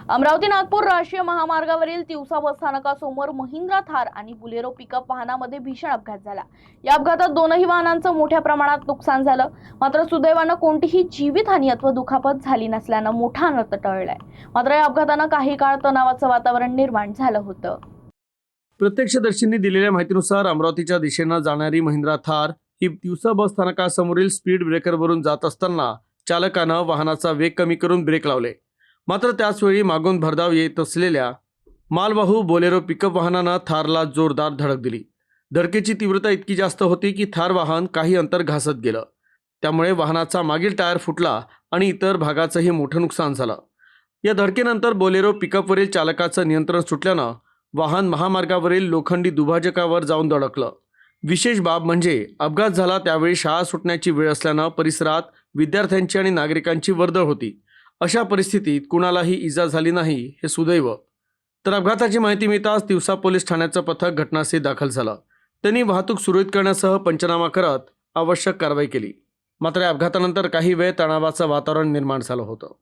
अमरावती नागपूर राष्ट्रीय महामार्गावरील तिवसा बस स्थानकासमोर महिंद्रा थार आणि बुलेरो पिकअप वाहनामध्ये भीषण अपघात झाला। या अपघातात दोनही वाहनांचं मोठ्या प्रमाणात नुकसान झालं। मात्र सुदैवानं कोणतीही जीवितहानी अथवा दुखापत झाली नसल्यानं मोठा अनर्थ टळलाय। मात्र या अपघातानं काही काळ तणावाचं वातावरण निर्माण झालं होतं। प्रत्यक्षदर्शींनी दिलेल्या माहितीनुसार अमरावतीच्या दिशेनं जाणारी महिंद्रा थार ही तिवसा बस स्थानकासमोरील स्पीड ब्रेकरवरून जात असताना चालकानं वाहनाचा वेग कमी करून ब्रेक लावले। मात्र त्याचवेळी मागून भरधाव येत असलेल्या मालवाहू बोलेरो पिकअप वाहनानं थारला जोरदार धडक दिली। धडकेची तीव्रता इतकी जास्त होती की थार वाहन काही अंतर घासत गेलं। त्यामुळे वाहनाचा मागील टायर फुटला आणि इतर भागाचंही मोठं नुकसान झालं। या धडकेनंतर बोलेरो पिकअपवरील चालकाचं नियंत्रण सुटल्यानं वाहन महामार्गावरील लोखंडी दुभाजकावर जाऊन धडकलं। विशेष बाब म्हणजे अपघात झाला त्यावेळी शाळा सुटण्याची वेळ असल्यानं परिसरात विद्यार्थ्यांची आणि नागरिकांची वर्दळ होती। अशा परिस्थितीत कुणालाही इजा झाली नाही हे सुदैव। तर अपघाताची माहिती मिळताच तिवसा पोलीस ठाण्याचं पथक घटनास्थळी दाखल झालं। त्यांनी वाहतूक सुरळीत करण्यासह पंचनामा करत आवश्यक कारवाई केली। मात्र या अपघातानंतर काही वेळ तणावाचं वातावरण निर्माण झालं होतं।